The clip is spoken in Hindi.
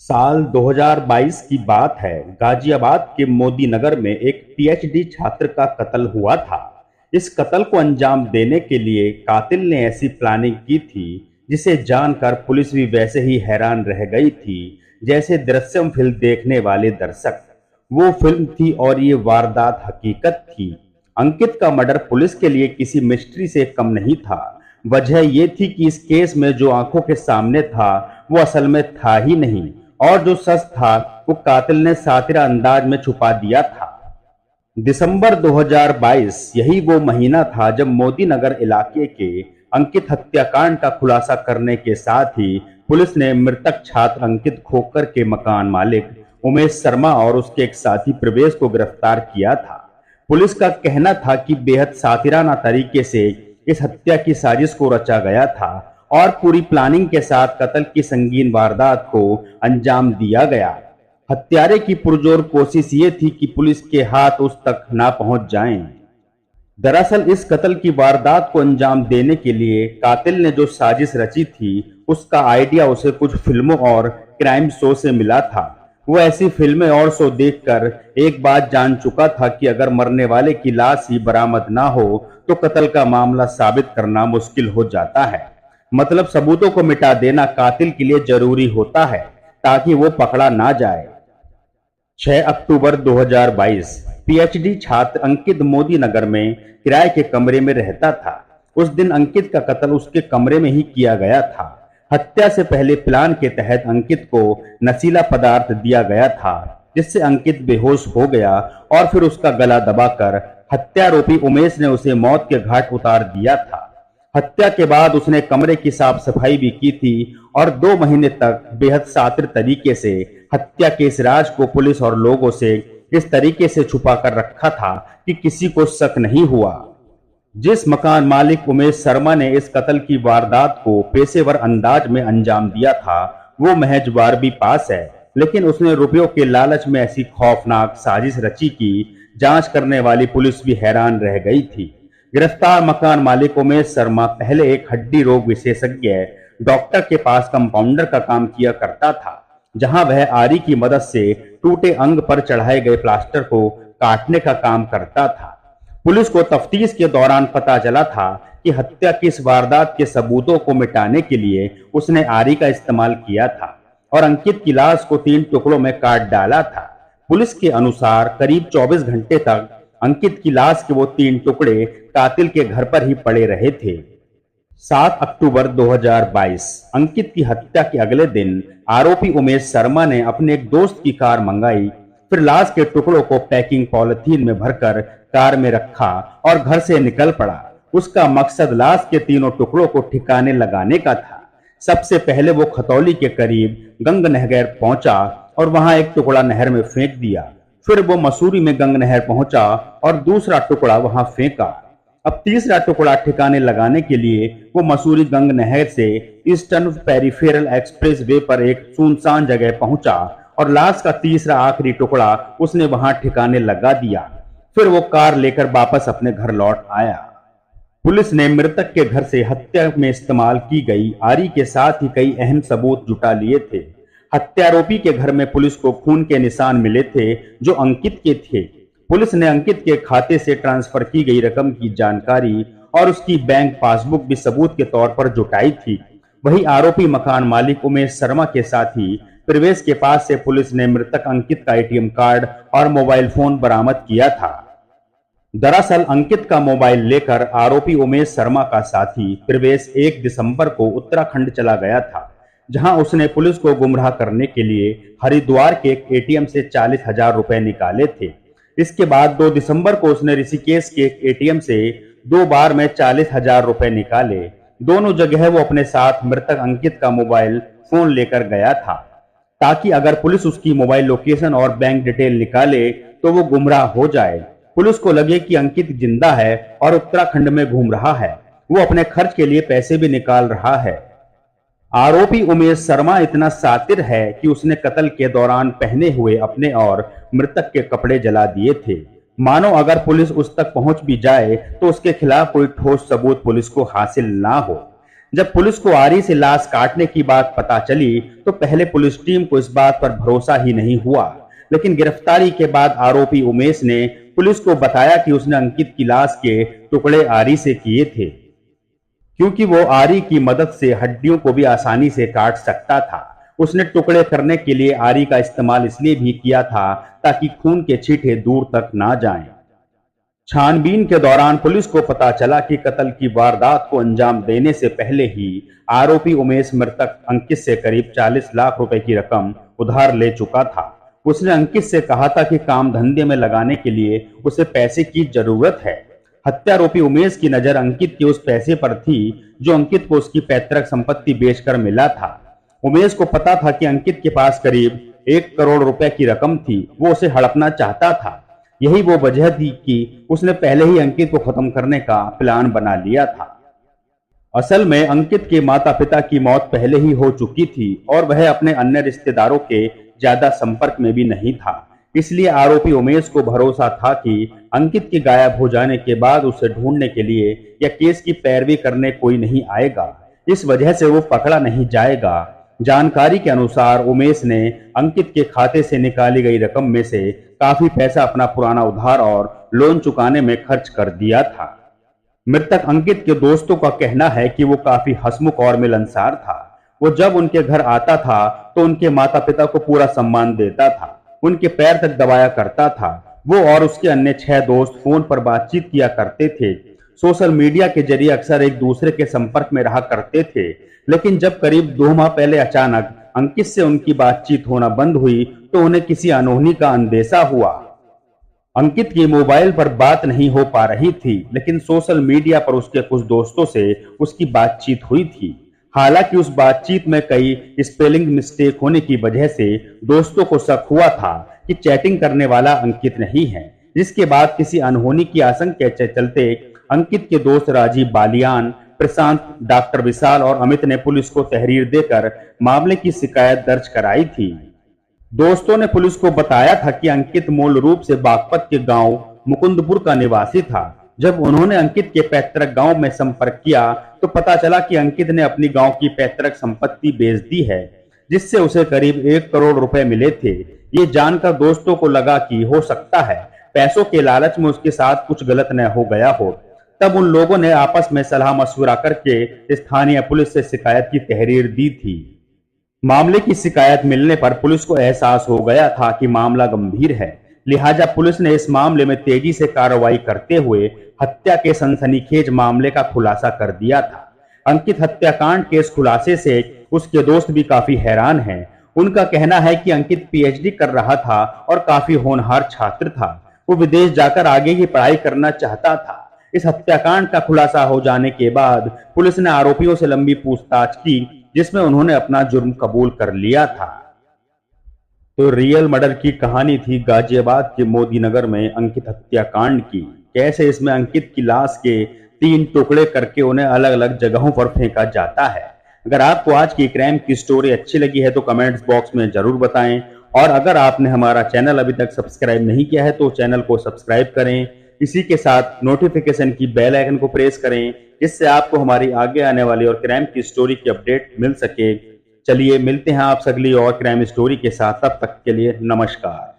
साल 2022 की बात है। गाजियाबाद के मोदी नगर में एक पीएचडी छात्र का कत्ल हुआ था। इस कत्ल को अंजाम देने के लिए कातिल ने ऐसी प्लानिंग की थी जिसे जानकर पुलिस भी वैसे ही हैरान रह गई थी जैसे दृश्यम फिल्म देखने वाले दर्शक। वो फिल्म थी और ये वारदात हकीकत थी। अंकित का मर्डर पुलिस के लिए किसी मिस्ट्री से कम नहीं था। वजह ये थी कि इस केस में जो आंखों के सामने था वो असल में था ही नहीं, और जो सच था वो कातिल ने सातिरा अंदाज में छुपा दिया था। दिसंबर 2022 यही वो महीना था जब मोदी नगर इलाके के अंकित हत्याकांड का खुलासा करने के साथ ही पुलिस ने मृतक छात्र अंकित खोकर के मकान मालिक उमेश शर्मा और उसके एक साथी प्रवेश को गिरफ्तार किया था। पुलिस का कहना था कि बेहद सातिराना तरीके से इस हत्या की साजिश को रचा गया था और पूरी प्लानिंग के साथ कत्ल की संगीन वारदात को अंजाम दिया गया। हत्यारे की पुरजोर कोशिश ये थी कि पुलिस के हाथ उस तक ना पहुंच जाएं। दरअसल इस कत्ल की वारदात को अंजाम देने के लिए कातिल ने जो साजिश रची थी उसका आइडिया उसे कुछ फिल्मों और क्राइम शो से मिला था। वो ऐसी फिल्में और शो देखकर एक बात जान चुका था कि अगर मरने वाले की लाश ही बरामद ना हो तो कत्ल का मामला साबित करना मुश्किल हो जाता है। मतलब सबूतों को मिटा देना कातिल के लिए जरूरी होता है ताकि वो पकड़ा ना जाए। 6 अक्टूबर 2022 पीएचडी छात्र अंकित मोदी नगर में किराए के कमरे में रहता था। उस दिन अंकित का कत्ल उसके कमरे में ही किया गया था। हत्या से पहले प्लान के तहत अंकित को नशीला पदार्थ दिया गया था जिससे अंकित बेहोश हो गया और फिर उसका गला दबाकर हत्यारोपी उमेश ने उसे मौत के घाट उतार दिया था। हत्या के बाद उसने कमरे की साफ सफाई भी की थी और 2 महीने तक बेहद सातिर तरीके से हत्या के इस राज को पुलिस और लोगों से इस तरीके से छुपा कर रखा था कि किसी को शक नहीं हुआ। जिस मकान मालिक उमेश शर्मा ने इस कत्ल की वारदात को पेशेवर अंदाज में अंजाम दिया था वो महज 12वीं पास है, लेकिन उसने रुपयों के लालच में ऐसी खौफनाक साजिश रची कि जांच करने वाली पुलिस भी हैरान रह गई थी। गिरफ्तार मकान मालिक उमेश शर्मा पहले एक हड्डी रोग विशेषज्ञ डॉक्टर के पास कंपाउंडर का काम किया करता था, जहां वह आरी की मदद से टूटे अंग पर चढ़ाए गए प्लास्टर को काटने का काम करता था। पुलिस को तफ्तीश के दौरान पता चला था कि हत्या की इस वारदात के सबूतों को मिटाने के लिए उसने आरी का इस्तेमाल किया था और अंकित की लाश को 3 टुकड़ों में काट डाला था। पुलिस के अनुसार करीब 24 घंटे तक अंकित की लाश के वो 3 टुकड़े कातिल के घर पर ही पड़े रहे थे। 7 अक्टूबर 2022 अंकित की हत्या के अगले दिन आरोपी उमेश शर्मा ने अपने एक दोस्त की कार मंगाई, फिर लाश के टुकड़ों को पैकिंग पॉलिथीन में भरकर कार में रखा और घर से निकल पड़ा। उसका मकसद लाश के तीनों टुकड़ों को ठिकाने लगाने का था। सबसे पहले वो खतौली के करीब गंग नहर पहुंचा और वहां एक टुकड़ा नहर में फेंक दिया। फिर वो मसूरी में गंग नहर पहुंचा और दूसरा टुकड़ा वहां फेंका। अब तीसरा टुकड़ा ठिकाने लगाने के लिए वो मसूरी गंग नहर से ईस्टर्न पेरिफेरल एक्सप्रेस वे पर एक सुनसान जगह पहुंचा और लाश का तीसरा आखिरी टुकड़ा उसने वहां ठिकाने लगा दिया। फिर वो कार लेकर वापस अपने घर लौट आया। पुलिस ने मृतक के घर से हत्या में इस्तेमाल की गई आरी के साथ ही कई अहम सबूत जुटा लिए थे। हत्यारोपी के घर में पुलिस को खून के निशान मिले थे जो अंकित के थे। पुलिस ने अंकित के खाते से ट्रांसफर की गई रकम की जानकारी और उसकी बैंक पासबुक भी सबूत के तौर पर जुटाई थी। वही आरोपी मकान मालिक उमेश शर्मा के साथ ही प्रवेश के पास से पुलिस ने मृतक अंकित का एटीएम कार्ड और मोबाइल फोन बरामद किया था। दरअसल अंकित का मोबाइल लेकर आरोपी उमेश शर्मा का साथी प्रवेश 1 दिसंबर को उत्तराखंड चला गया था, जहां उसने पुलिस को गुमराह करने के लिए हरिद्वार के एक एटीएम से 40,000 रुपए निकाले थे। इसके बाद 2 दिसंबर को उसने ऋषिकेश के एक एटीएम से 2 बार में 40,000 रुपए निकाले। दोनों जगह वो अपने साथ मृतक अंकित का मोबाइल फोन लेकर गया था ताकि अगर पुलिस उसकी मोबाइल लोकेशन और बैंक डिटेल निकाले तो वो गुमराह हो जाए। पुलिस को लगे कि अंकित जिंदा है और उत्तराखंड में घूम रहा है, वो अपने खर्च के लिए पैसे भी निकाल रहा है। आरोपी उमेश शर्मा इतना सातिर है कि उसने कत्ल के दौरान पहने हुए अपने और मृतक के कपड़े जला दिए थे। मानो अगर पुलिस उस तक पहुंच भी जाए तो उसके खिलाफ कोई ठोस सबूत पुलिस को हासिल ना हो। जब पुलिस को आरी से लाश काटने की बात पता चली तो पहले पुलिस टीम को इस बात पर भरोसा ही नहीं हुआ, लेकिन गिरफ्तारी के बाद आरोपी उमेश ने पुलिस को बताया कि उसने अंकित की लाश के टुकड़े आरी से किए थे, क्योंकि वो आरी की मदद से हड्डियों को भी आसानी से काट सकता था। उसने टुकड़े करने के लिए आरी का इस्तेमाल इसलिए भी किया था ताकि खून के छींटे दूर तक ना जाएं। छानबीन के दौरान पुलिस को पता चला कि कत्ल की वारदात को अंजाम देने से पहले ही आरोपी उमेश मृतक अंकित से करीब 40 लाख रुपए की रकम उधार ले चुका था। उसने अंकित से कहा था कि काम धंधे में लगाने के लिए उसे पैसे की जरूरत है। हत्यारोपी उमेश की नजर अंकित के उस पैसे पर थी जो अंकित को उसकी पैतृक संपत्ति बेचकर मिला था। उमेश को पता था कि अंकित के पास करीब 1 करोड़ रुपए की रकम थी, वो उसे हड़पना चाहता था। यही वो वजह थी कि उसने पहले ही अंकित को खत्म करने का प्लान बना लिया था। असल में अंकित के माता पिता की मौत पहले ही हो चुकी थी और वह अपने अन्य रिश्तेदारों के ज्यादा संपर्क में भी नहीं था, इसलिए आरोपी उमेश को भरोसा था कि अंकित के गायब हो जाने के बाद उसे ढूंढने के लिए या केस की पैरवी करने कोई नहीं आएगा, इस वजह से वो पकड़ा नहीं जाएगा। जानकारी के अनुसार उमेश ने अंकित के खाते से निकाली गई रकम में से काफी पैसा अपना पुराना उधार और लोन चुकाने में खर्च कर दिया था। मृतक अंकित के दोस्तों का कहना है कि वो काफी हंसमुख और मिलनसार था। वो जब उनके घर आता था तो उनके माता पिता को पूरा सम्मान देता था, उनके पैर तक दबाया करता था। वो और उसके अन्य 6 दोस्त फोन पर बातचीत किया करते थे, सोशल मीडिया के जरिए अक्सर एक दूसरे के संपर्क में रहा करते थे। लेकिन जब करीब 2 माह पहले अचानक अंकित से उनकी बातचीत होना बंद हुई तो उन्हें किसी अनहोनी का अंदेशा हुआ। अंकित की मोबाइल पर बात नहीं हो पा रही थी, लेकिन सोशल मीडिया पर उसके कुछ दोस्तों से उसकी बातचीत हुई थी। हालांकि उस बातचीत में कई स्पेलिंग मिस्टेक होने की वजह से दोस्तों को शक हुआ था कि चैटिंग करने वाला अंकित नहीं है, जिसके बाद किसी अनहोनी की आशंका के चलते अंकित के दोस्त राजीव बालियान, प्रशांत, डॉक्टर विशाल और अमित ने पुलिस को तहरीर देकर मामले की शिकायत दर्ज कराई थी। दोस्तों ने पुलिस को बताया था कि अंकित मूल रूप से बागपत के गांव मुकुंदपुर का निवासी था। जब उन्होंने अंकित के पैतृक गांव में संपर्क किया तो पता चला कि अंकित ने अपनी गांव की पैतृक संपत्ति बेच दी है, जिससे उसे करीब 1 करोड़ रुपए मिले थे। ये जानकर दोस्तों को लगा कि हो सकता है पैसों के लालच में उसके साथ कुछ गलत न हो गया हो। तब उन लोगों ने आपस में सलाह मशवरा करके स्थानीय पुलिस से शिकायत की तहरीर दी थी। मामले की शिकायत मिलने पर पुलिस को एहसास हो गया था कि मामला गंभीर है, लिहाजा पुलिस ने इस मामले में तेजी से कार्रवाई करते हुए हत्या के सनसनीखेज मामले का खुलासा कर दिया था। अंकित हत्याकांड के इस खुलासे से उसके दोस्त भी काफी हैरान हैं। उनका कहना है कि अंकित पीएचडी कर रहा था और काफी होनहार छात्र था। वो विदेश जाकर आगे की पढ़ाई करना चाहता था। इस हत्याकांड का खुलासा हो जाने के बाद पुलिस ने आरोपियों से लंबी पूछताछ की, जिसमें उन्होंने अपना जुर्म कबूल कर लिया था। तो रियल मर्डर की कहानी थी गाजियाबाद के मोदी नगर में अंकित हत्याकांड की। कैसे इसमें अंकित की लाश के 3 टुकड़े करके उन्हें अलग अलग जगहों पर फेंका जाता है। अगर आपको आज की क्राइम की स्टोरी अच्छी लगी है तो कमेंट्स बॉक्स में जरूर बताएं, और अगर आपने हमारा चैनल अभी तक सब्सक्राइब नहीं किया है तो चैनल को सब्सक्राइब करें। इसी के साथ नोटिफिकेशन की बेल आइकन को प्रेस करें, जिससे आपको हमारी आगे आने वाली और क्राइम की स्टोरी की अपडेट मिल सके। चलिए मिलते हैं आपसे अगली और क्राइम स्टोरी के साथ, तब तक के लिए नमस्कार।